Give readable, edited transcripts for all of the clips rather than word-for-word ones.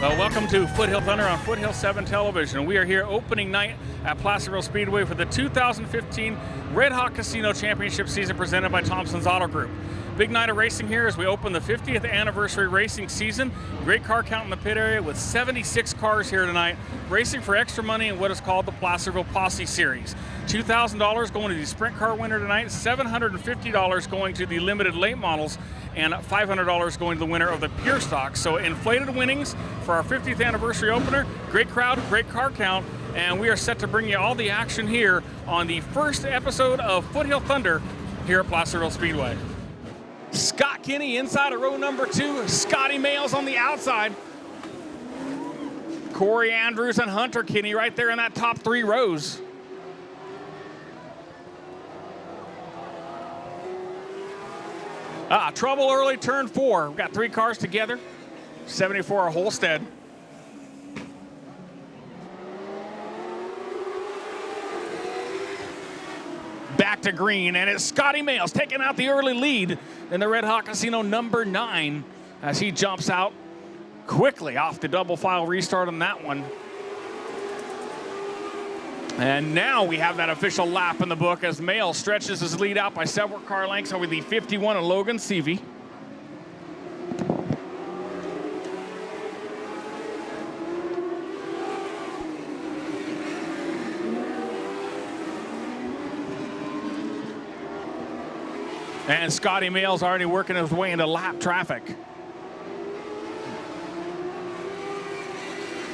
Well, welcome to Foothill Thunder on Foothill 7 Television. We are here opening night at Placerville Speedway for the 2015 Red Hawk Casino Championship season presented by Thompson's Auto Group. Big night of racing here as we open the 50th anniversary racing season. Great car count in the pit area with 76 cars here tonight, racing for extra money in what is called the Placerville Posse Series. $2,000 going to the sprint car winner tonight, $750 going to the limited late models, and $500 going to the winner of the pure stock. So inflated winnings for our 50th anniversary opener. Great crowd, great car count, and we are set to bring you all the action here on the first episode of Foothill Thunder here at Placerville Speedway. Scott Kinney inside of row number 2, Scotty Males on the outside. Corey Andrews and Hunter Kinney right there in that top 3 rows. Trouble early, turn 4. We've got 3 cars together. 74 Holstead. Back to green, and it's Scotty Males taking out the early lead in the Red Hawk Casino number 9 as he jumps out quickly off the double file restart on that one. And now we have that official lap in the book as Males stretches his lead out by several car lengths over the 51 of Logan Seavey. And Scotty Males already working his way into lap traffic.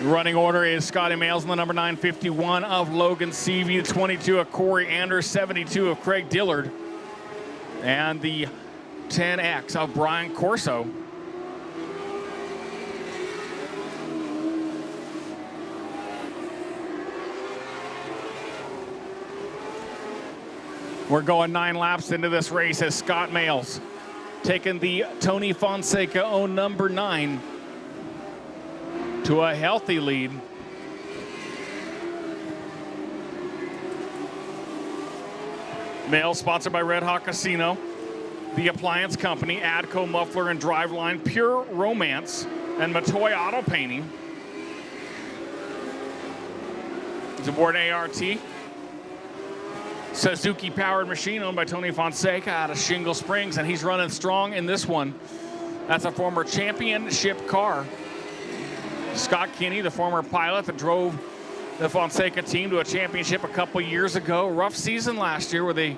Running order is Scotty Males in the number 9, 51 of Logan Seavey, the 22 of Corey Anders, 72 of Craig Dillard, and the 10X of Brian Corso. We're going 9 laps into this race as Scott Males taking the Tony Fonseca owned number 9 to a healthy lead. Males sponsored by Red Hawk Casino, the Appliance Company, Adco Muffler and Driveline, Pure Romance, and Matoy Auto Painting. He's aboard ART. Suzuki powered machine owned by Tony Fonseca out of Shingle Springs, and he's running strong in this one. That's a former championship car. Scott Kinney, the former pilot that drove the Fonseca team to a championship a couple years ago. Rough season last year where they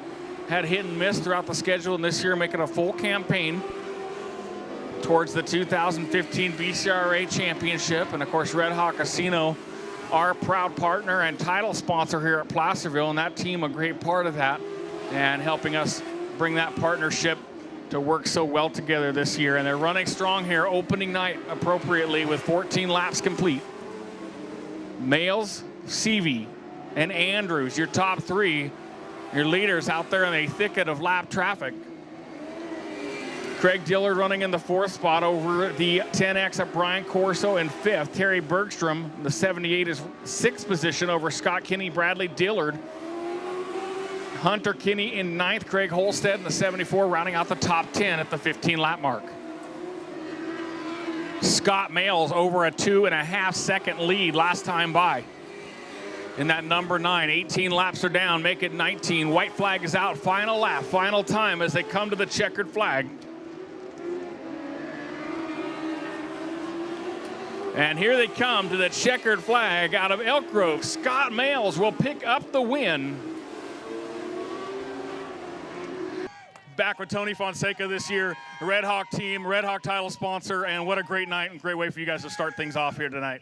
had hit and miss throughout the schedule, and this year making a full campaign towards the 2015 BCRA championship. And of course, Red Hawk Casino, our proud partner and title sponsor here at Placerville, and that team a great part of that and helping us bring that partnership to work so well together this year. And they're running strong here opening night appropriately with 14 laps complete. Males, Seavey, and Andrews, your top 3, your leaders out there in a thicket of lap traffic. Craig Dillard running in the 4th spot over the 10X of Brian Corso in 5th. Terry Bergstrom, the 78, is 6th position over Scott Kinney, Bradley Dillard. Hunter Kinney in 9th, Craig Holstead in the 74, rounding out the top 10 at the 15 lap mark. Scott Males over a 2.5 second lead last time by. In that number 9, 18 laps are down, make it 19. White flag is out, final lap, final time as they come to the checkered flag. And here they come to the checkered flag out of Elk Grove. Scott Males will pick up the win. Back with Tony Fonseca this year, the Red Hawk team, Red Hawk title sponsor, and what a great night and great way for you guys to start things off here tonight.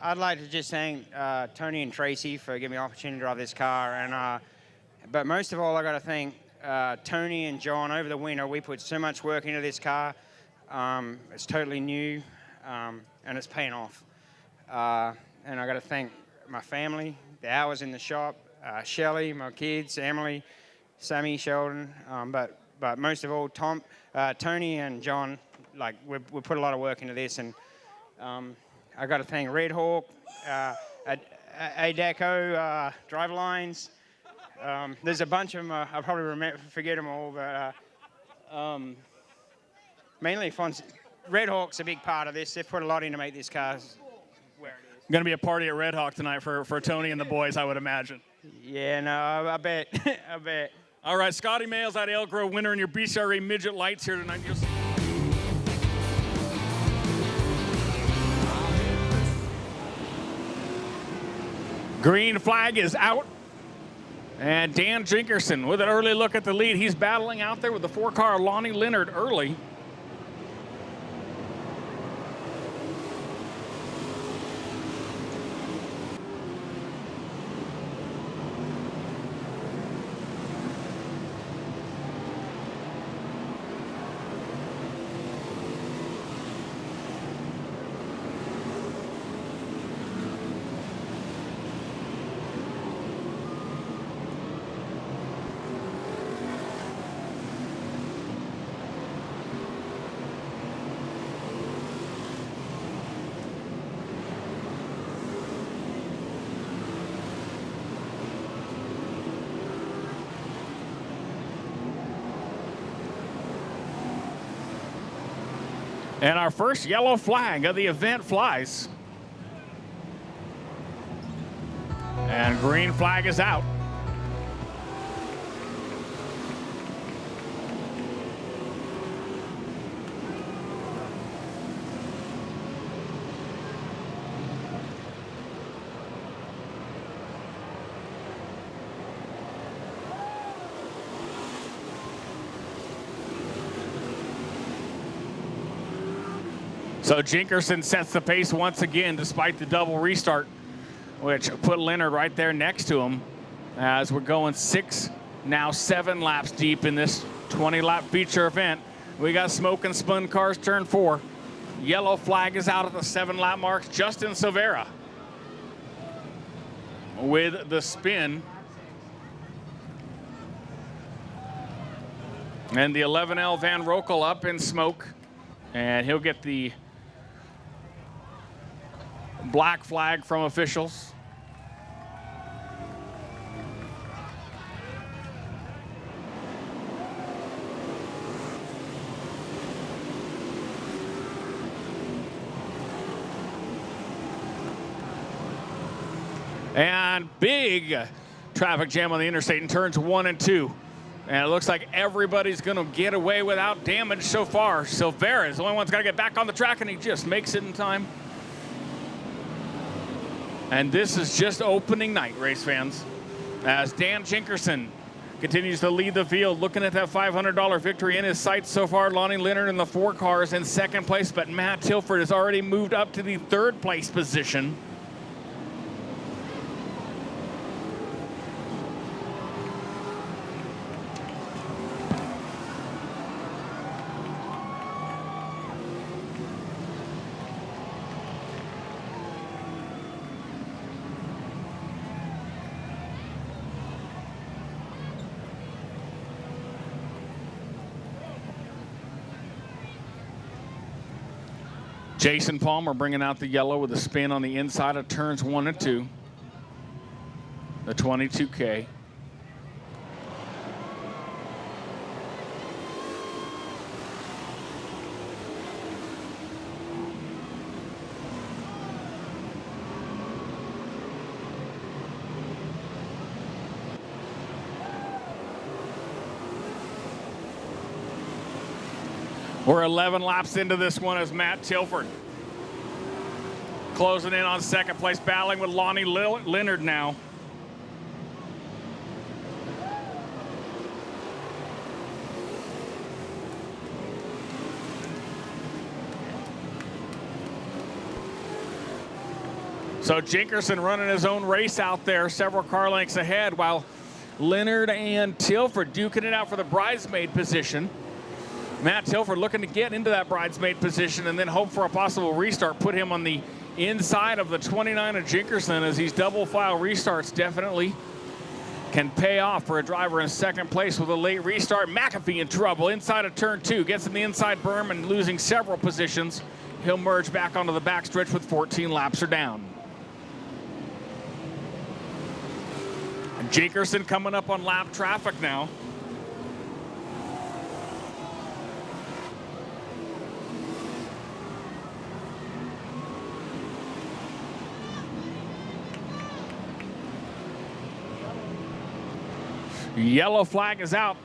I'd like to just thank Tony and Tracy for giving me the opportunity to drive this car, and but most of all, I got to thank Tony and John over the winter. We put so much work into this car. It's totally new, and it's paying off. And I got to thank my family, the hours in the shop, Shelly, my kids, Emily, Sammy, Sheldon, but most of all, Tony and John. Like we put a lot of work into this, and I got to thank Red Hawk, ADECO, Drivelines. There's a bunch of them. I'll probably forget them all, but mainly Red Hawk's a big part of this. They've put a lot in to make this car where it is. Going to be a party at Red Hawk tonight for Tony and the boys, I would imagine. Yeah, no, I bet. I bet. All right, Scotty Mayles out of Elk Grove, winner in your BCRA midget lights here tonight. Green flag is out. And Dan Jinkerson with an early look at the lead. He's battling out there with the 4-car Lonnie Leonard early. And our first yellow flag of the event flies. And green flag is out. So Jinkerson sets the pace once again despite the double restart, which put Leonard right there next to him as we're going 6, now 7 laps deep in this 20-lap feature event. We got smoke and spun cars turn 4. Yellow flag is out at the 7-lap marks. Justin Silvera with the spin. And the 11L Van Rokel up in smoke, and he'll get the black flag from officials. And big traffic jam on the interstate in turns 1 and 2. And it looks like everybody's going to get away without damage so far. Silvera is the only one that's got to get back on the track, and he just makes it in time. And this is just opening night, race fans, as Dan Jinkerson continues to lead the field, looking at that $500 victory in his sights so far. Lonnie Leonard in the 4 cars in 2nd place, but Matt Tilford has already moved up to the 3rd place position. Jason Palmer bringing out the yellow with a spin on the inside of turns 1 and 2. The 22K. We're 11 laps into this one as Matt Tilford closing in on 2nd place, battling with Lonnie Leonard now. So Jinkerson running his own race out there, several car lengths ahead, while Leonard and Tilford duking it out for the bridesmaid position. Matt Tilford looking to get into that bridesmaid position and then hope for a possible restart, put him on the inside of the 29 of Jinkerson, as these double file restarts definitely can pay off for a driver in 2nd place with a late restart. McAfee in trouble inside of turn 2, gets in the inside berm and losing several positions. He'll merge back onto the backstretch with 14 laps are down. Jinkerson coming up on lap traffic now. Yellow flag is out.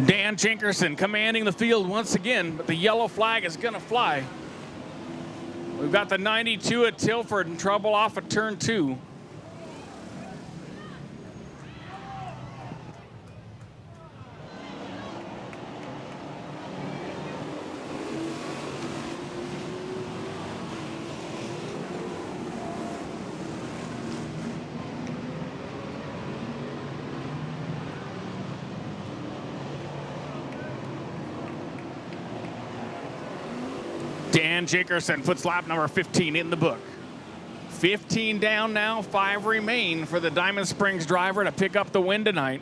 Dan Jenkerson commanding the field once again, but the yellow flag is going to fly. We've got the 92 at Tilford in trouble off of turn 2. Dan Jenkerson puts lap number 15 in the book. 15 down now, 5 remain for the Diamond Springs driver to pick up the win tonight.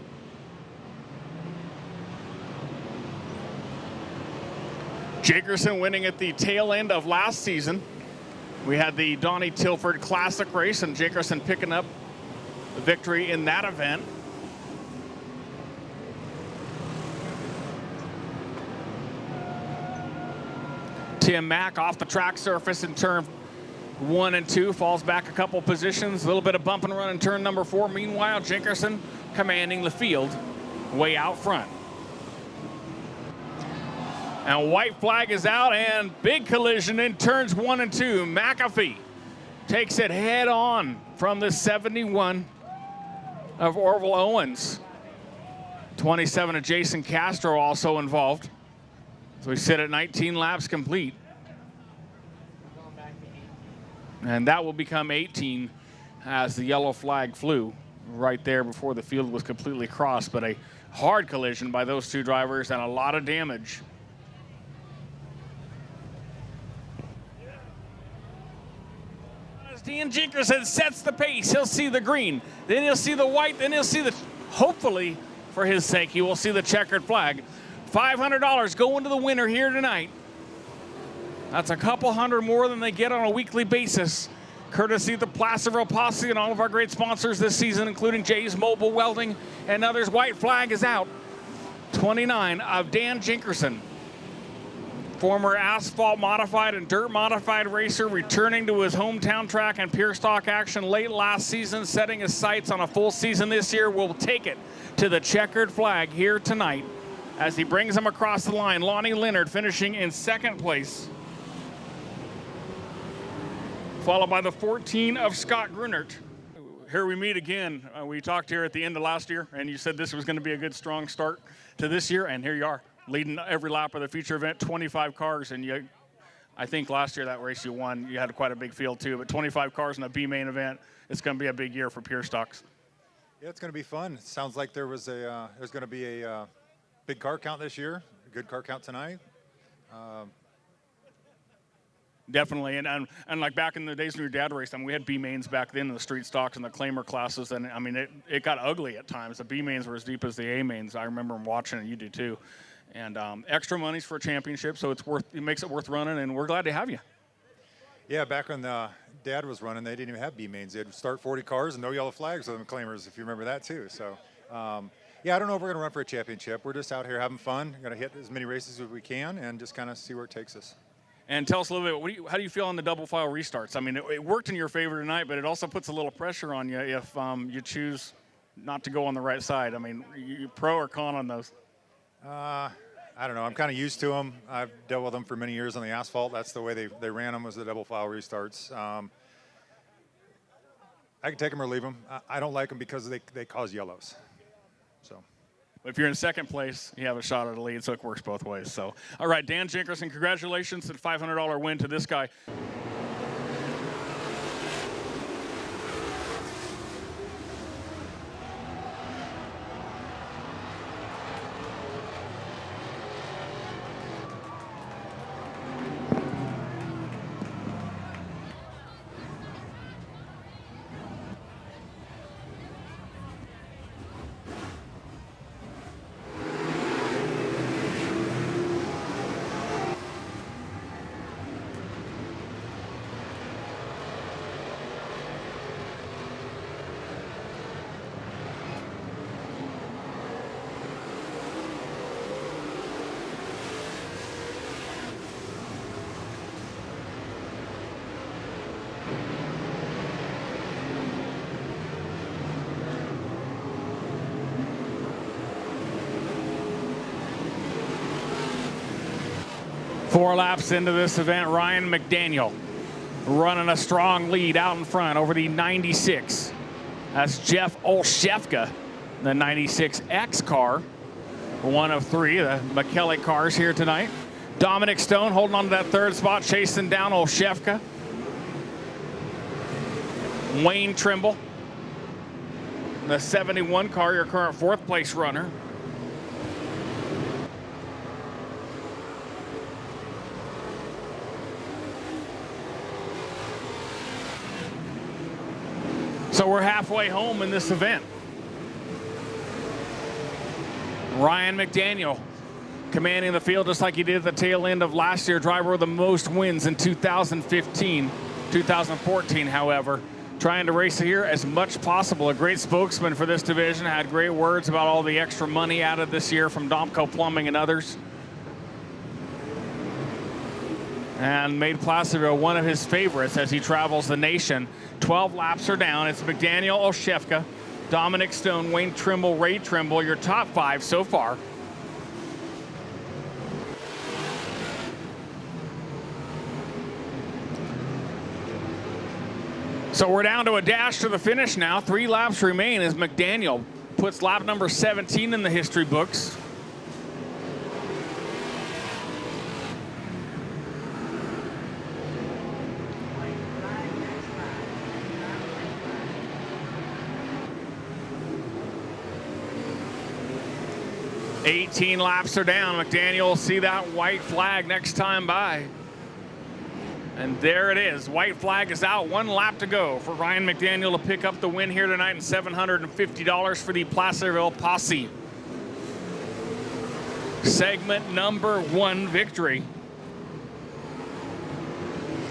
Jenkerson winning at the tail end of last season. We had the Donnie Tilford Classic race, and Jenkerson picking up the victory in that event. Tim Mack off the track surface in turn 1 and 2, falls back a couple positions, a little bit of bump and run in turn number 4. Meanwhile, Jenkerson commanding the field way out front. And white flag is out, and big collision in turns 1 and 2. McAfee takes it head on from the 71 of Orville Owens. 27 of Jason Castro also involved. So we sit at 19 laps complete. And that will become 18 as the yellow flag flew right there before the field was completely crossed. But a hard collision by those two drivers and a lot of damage. As Dan Jenkerson sets the pace, he'll see the green, then he'll see the white, then he'll see the, hopefully for his sake, he will see the checkered flag. $500 going to the winner here tonight. That's a couple hundred more than they get on a weekly basis, courtesy of the Placerville Posse and all of our great sponsors this season, including Jay's Mobile Welding and others. White flag is out. 29 of Dan Jenkerson, former asphalt modified and dirt modified racer, returning to his hometown track and pure stock action late last season, setting his sights on a full season this year, will take it to the checkered flag here tonight as he brings them across the line. Lonnie Leonard finishing in second place, followed by the 14 of Scott Grunert. Here we meet again. We talked here at the end of last year, and you said this was going to be a good, strong start to this year, and here you are, leading every lap of the feature event, 25 cars, and you, I think last year that race you won, you had quite a big field too, but 25 cars in a B main event, it's going to be a big year for Pure Stocks. Yeah, it's going to be fun. It sounds like there's going to be a big car count this year, a good car count tonight. Definitely, and like back in the days when your dad raced, I mean, we had B mains back then in the street stocks and the claimer classes, and I mean it got ugly at times. The B mains were as deep as the A mains. I remember them watching, and you do too. And extra money's for a championship, so it makes it worth running, and we're glad to have you. Yeah, back when Dad was running, they didn't even have B mains. They'd start 40 cars and no yellow flags with them claimers, if you remember that too. So. Yeah, I don't know if we're going to run for a championship. We're just out here having fun. Going to hit as many races as we can and just kind of see where it takes us. And tell us a little bit, how do you feel on the double file restarts? I mean, it worked in your favor tonight, but it also puts a little pressure on you if you choose not to go on the right side. I mean, you pro or con on those? I don't know. I'm kind of used to them. I've dealt with them for many years on the asphalt. That's the way they ran them, was the double file restarts. I can take them or leave them. I don't like them because they cause yellows. So, if you're in second place, you have a shot at a lead, so it works both ways. So, all right, Dan Jenkerson, congratulations and $500 win to this guy. 4 laps into this event, Ryan McDaniel running a strong lead out in front over the 96. That's Jeff Olszewka, the 96X car. One of 3, the McKellick cars here tonight. Dominic Stone holding on to that 3rd spot, chasing down Olszewka. Wayne Trimble, the 71 car, your current 4th place runner. So we're halfway home in this event. Ryan McDaniel commanding the field just like he did at the tail end of last year. Driver with the most wins in 2015. 2014, however, trying to race here as much possible. A great spokesman for this division. Had great words about all the extra money added this year from Domco Plumbing and others. And made Placerville one of his favorites as he travels the nation. 12 laps are down. It's McDaniel, Olszewka, Dominic Stone, Wayne Trimble, Ray Trimble, your top 5 so far. So we're down to a dash to the finish now. 3 laps remain as McDaniel puts lap number 17 in the history books. $18 laps are down. McDaniel will see that white flag next time by. And there it is. White flag is out. 1 lap to go for Ryan McDaniel to pick up the win here tonight, and $750 for the Placerville Posse. Segment number 1 victory.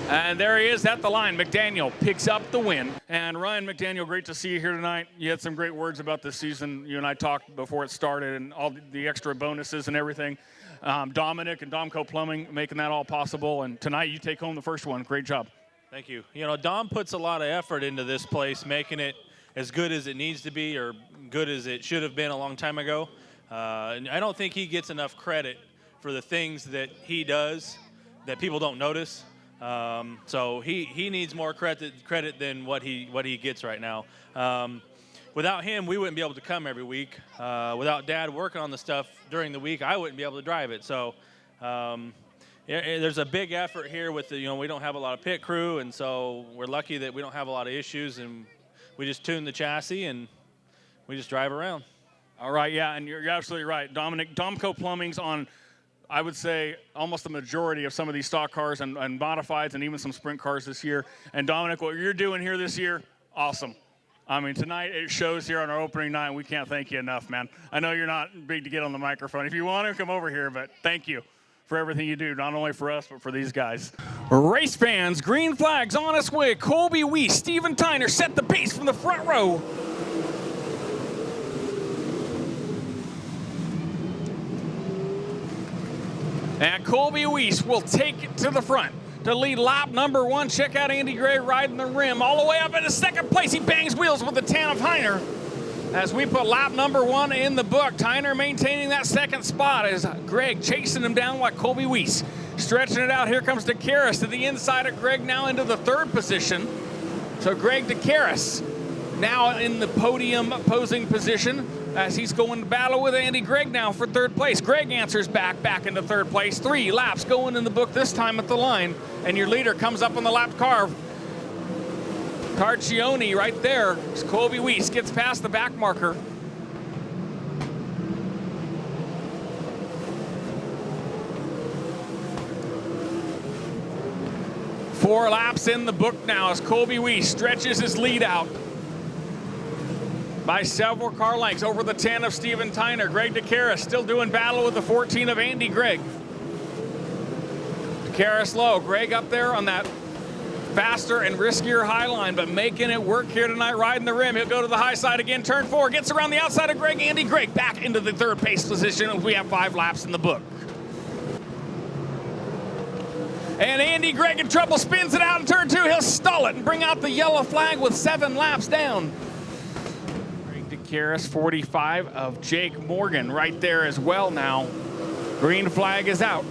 And there he is at the line. McDaniel picks up the win. And Ryan McDaniel, great to see you here tonight. You had some great words about this season. You and I talked before it started and all the extra bonuses and everything. Dominic and Domco Plumbing making that all possible. And tonight you take home the first one. Great job. Thank you. You know, Dom puts a lot of effort into this place, making it as good as it needs to be or good as it should have been a long time ago. And I don't think he gets enough credit for the things that he does that people don't notice. So he needs more credit than what he gets right now. Without him, we wouldn't be able to come every week. Without Dad working on the stuff during the week, I wouldn't be able to drive it. So there's a big effort here with the, we don't have a lot of pit crew, and so we're lucky that we don't have a lot of issues, and we just tune the chassis and we just drive around. All right, yeah, and you're absolutely right. Dominic, Domco Plumbing's on, I would say, almost the majority of some of these stock cars and modifieds and even some sprint cars this year. And Dominic, what you're doing here this year, awesome. I mean, tonight it shows here on our opening night, and we can't thank you enough, man. I know you're not big to get on the microphone. If you want to, come over here, but thank you for everything you do, not only for us, but for these guys. Race fans, green flags on its way. Colby Weiss, Steven Tyner set the pace from the front row. And Colby Weiss will take it to the front to lead lap number 1. Check out Andy Gray riding the rim all the way up into 2nd place. He bangs wheels with the tan of Tyner as we put lap number 1 in the book. Tyner maintaining that 2nd spot as Greg chasing him down like Colby Weiss. Stretching it out, here comes DeCaris to the inside of Greg, now into the 3rd position. So Greg DeCaris now in the podium posing position as he's going to battle with Andy Gregg now for 3rd place. Greg answers back into 3rd place. 3 laps going in the book this time at the line. And your leader comes up on the lap car. Carcione right there. Colby Weiss gets past the back marker. Four laps in the book now as Colby Weiss stretches his lead out by several car lengths over the 10 of Steven Tyner. Greg DeCaris still doing battle with the 14 of Andy Gregg. DeCaris low, Greg up there on that faster and riskier high line, but making it work here tonight, riding the rim. He'll go to the high side again, turn 4, gets around the outside of Greg. Andy Gregg back into the 3rd place position. We have 5 laps in the book. And Andy Gregg in trouble, spins it out in turn 2. He'll stall it and bring out the yellow flag with 7 laps down. DeCaris, 45 of Jake Morgan right there as well now. Green flag is out.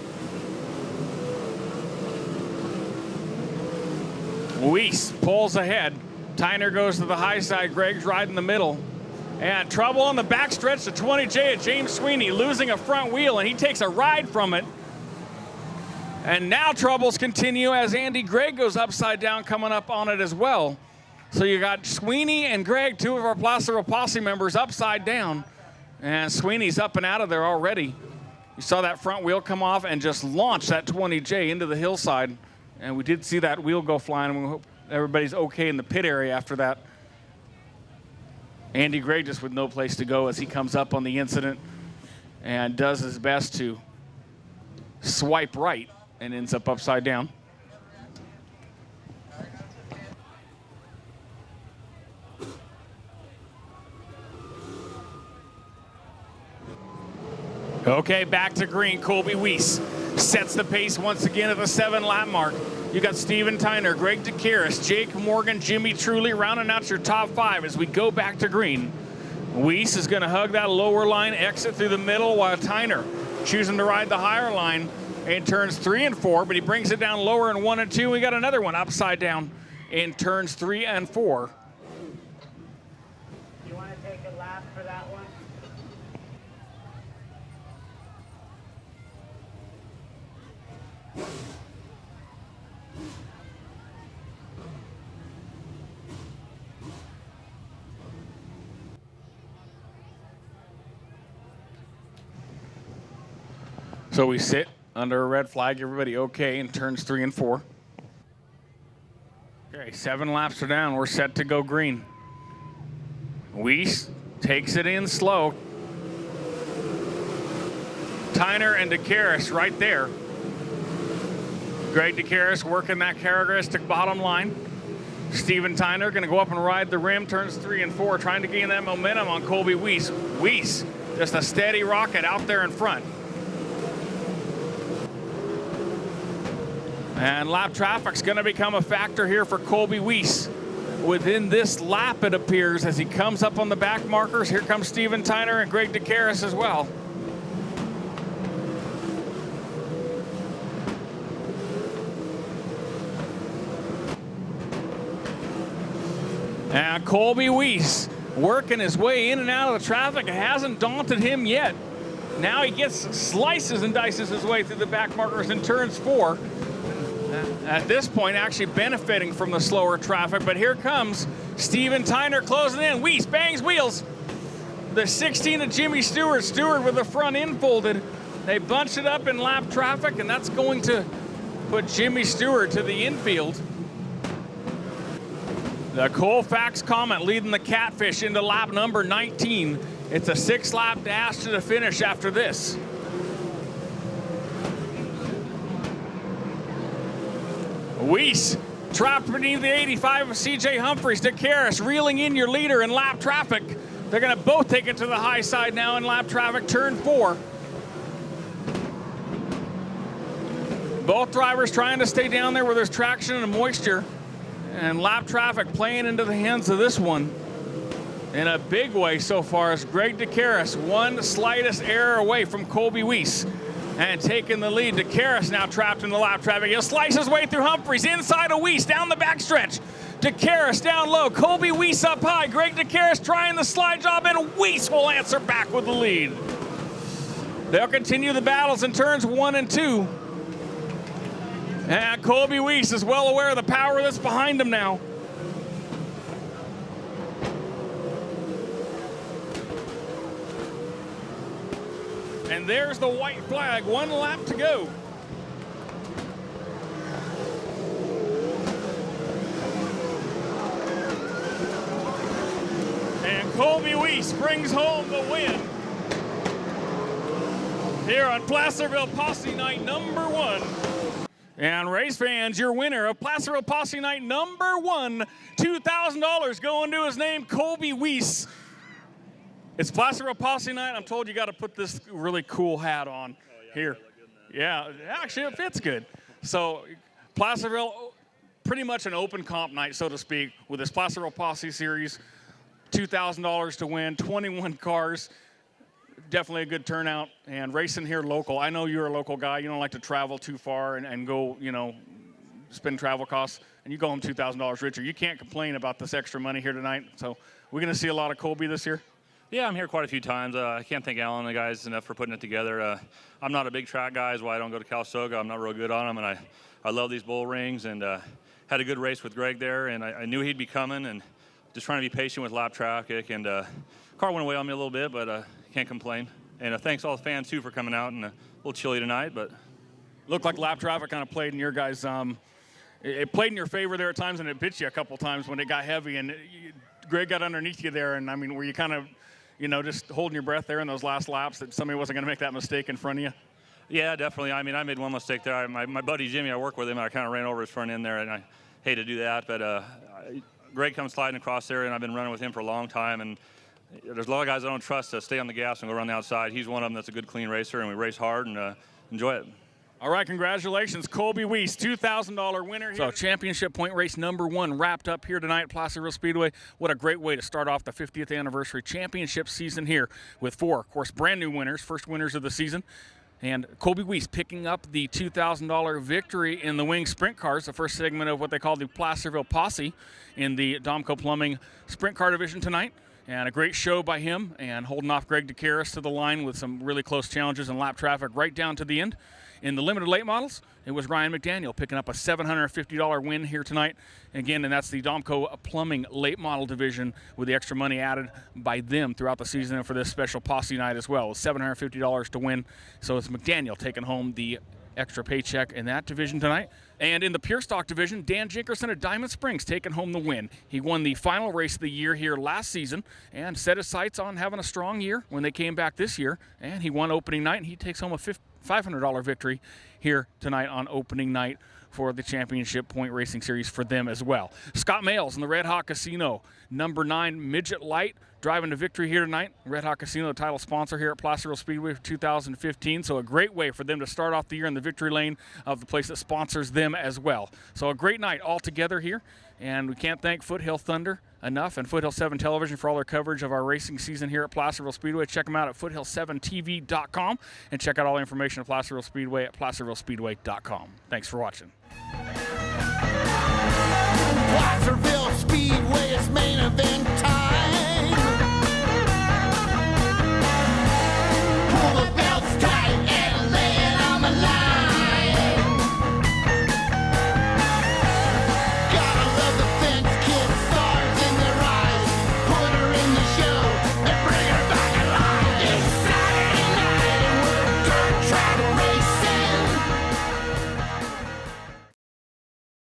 Weiss pulls ahead. Tyner goes to the high side. Greg's right in the middle. And trouble on the backstretch to 20J at James Sweeney, losing a front wheel, and he takes a ride from it. And now troubles continue as Andy Gregg goes upside down, coming up on it as well. So you got Sweeney and Gregg, two of our Placerville Posse members, upside down. And Sweeney's up and out of there already. You saw that front wheel come off and just launch that 20J into the hillside. And we did see that wheel go flying, and we hope everybody's okay in the pit area after that. Andy Gregg just with no place to go as he comes up on the incident and does his best to swipe right and ends up upside down. Okay, back to green. Colby Weiss sets the pace once again at the 7-lap mark. You got Steven Tyner, Greg DeCaris, Jake Morgan, Jimmy Truly rounding out your top 5 as we go back to green. Weiss is going to hug that lower line, exit through the middle, while Tyner choosing to ride the higher line in turns 3 and 4, but he brings it down lower in 1 and 2. We got another one upside down in turns 3 and 4. You want to take a lap for that one? So we sit under a red flag. Everybody okay in turns 3 and 4. Okay, 7 laps are down. We're set to go green. Weiss takes it in slow. Tyner and DeCaris right there. Greg DeCaris working that characteristic bottom line. Steven Tyner going to go up and ride the rim, turns 3 and 4, trying to gain that momentum on Colby Weiss. Weiss, just a steady rocket out there in front. And lap traffic's going to become a factor here for Colby Weiss. Within this lap, it appears, as he comes up on the back markers. Here comes Steven Tyner and Greg DeCaris as well. And Colby Weiss working his way in and out of the traffic. It hasn't daunted him yet. Now he slices and dices his way through the back markers in turns 4. At this point, actually benefiting from the slower traffic, but here comes Steven Tyner closing in. Weiss bangs wheels. The 16 of Jimmy Stewart. Stewart with the front end folded. They bunch it up in lap traffic, and that's going to put Jimmy Stewart to the infield. The Colfax Comet leading the Catfish into lap number 19. It's a 6-lap dash to the finish after this. Weiss trapped beneath the 85 of CJ Humphreys. DeCaris reeling in your leader in lap traffic. They're going to both take it to the high side now in lap traffic, turn 4. Both drivers trying to stay down there where there's traction and moisture. And lap traffic playing into the hands of this one in a big way so far as Greg DeCaris, one slightest error away from Colby Weiss. And taking the lead, DeCaris now trapped in the lap traffic. He'll slice his way through Humphreys, inside of Weiss, down the backstretch. DeCaris down low, Colby Weiss up high. Greg DeCaris trying the slide job, and Weiss will answer back with the lead. They'll continue the battles in turns 1 and 2. And Colby Weiss is well aware of the power that's behind him now. And there's the white flag, 1 lap to go. And Colby Weiss brings home the win here on Placerville Posse Night number 1. And race fans, your winner of Placerville Posse Night number 1, $2,000 going to his name, Colby Weiss. It's Placerville Posse Night. I'm told you got to put this really cool hat on here. Yeah, actually it fits good. So Placerville, pretty much an open comp night, so to speak, with this Placerville Posse Series. $2,000 to win, 21 cars. Definitely a good turnout, and racing here local. I know you're a local guy. You don't like to travel too far and go, spend travel costs, and you go home $2,000 richer. You can't complain about this extra money here tonight. So we're going to see a lot of Colby this year. Yeah, I'm here quite a few times. I can't thank Alan and the guys enough for putting it together. I'm not a big track guy, is why I don't go to Calistoga. I'm not real good on them, and I love these bull rings, and had a good race with Greg there, and I knew he'd be coming, and just trying to be patient with lap traffic, and car went away on me a little bit, but can't complain. And thanks all the fans, too, for coming out, and a little chilly tonight, but. Looked like lap traffic kind of played in your guys' it played in your favor there at times, and it bit you a couple times when it got heavy, and Greg got underneath you there, and I mean, were you kind of, just holding your breath there in those last laps that somebody wasn't going to make that mistake in front of you? Yeah, definitely. I mean, I made one mistake there. My buddy Jimmy, I work with him, and I kind of ran over his front end there, and I hate to do that, but Greg comes sliding across there, and I've been running with him for a long time, and there's a lot of guys I don't trust to stay on the gas and go around the outside. He's one of them that's a good, clean racer, and we race hard and enjoy it. All right, congratulations, Colby Weiss, $2,000 winner here. So championship point race number 1 wrapped up here tonight at Placerville Speedway. What a great way to start off the 50th anniversary championship season here with 4, of course, brand new winners, first winners of the season. And Colby Weiss picking up the $2,000 victory in the wing sprint cars, the first segment of what they call the Placerville Posse in the Domco Plumbing sprint car division tonight. And a great show by him, and holding off Greg DeCaris to the line with some really close challenges and lap traffic right down to the end. In the limited late models, it was Ryan McDaniel picking up a $750 win here tonight. Again, and that's the Domco Plumbing late model division with the extra money added by them throughout the season and for this special posse night as well. It was $750 to win. So it's McDaniel taking home the extra paycheck in that division tonight. And in the pure stock division, Dan Jinkerson at Diamond Springs taking home the win. He won the final race of the year here last season and set his sights on having a strong year when they came back this year. And he won opening night, and he takes home a $500 victory here tonight on opening night for the championship point racing series for them as well. Scott Males in the Red Hawk Casino, number 9 Midget Light, driving to victory here tonight. Red Hawk Casino, the title sponsor here at Placerville Speedway for 2015. So a great way for them to start off the year in the victory lane of the place that sponsors them as well. So a great night all together here. And we can't thank Foothill Thunder enough and Foothill 7 Television for all their coverage of our racing season here at Placerville Speedway. Check them out at foothill7tv.com and check out all the information at Placerville Speedway at placervillespeedway.com. Thanks for watching. Placerville Speedway is main event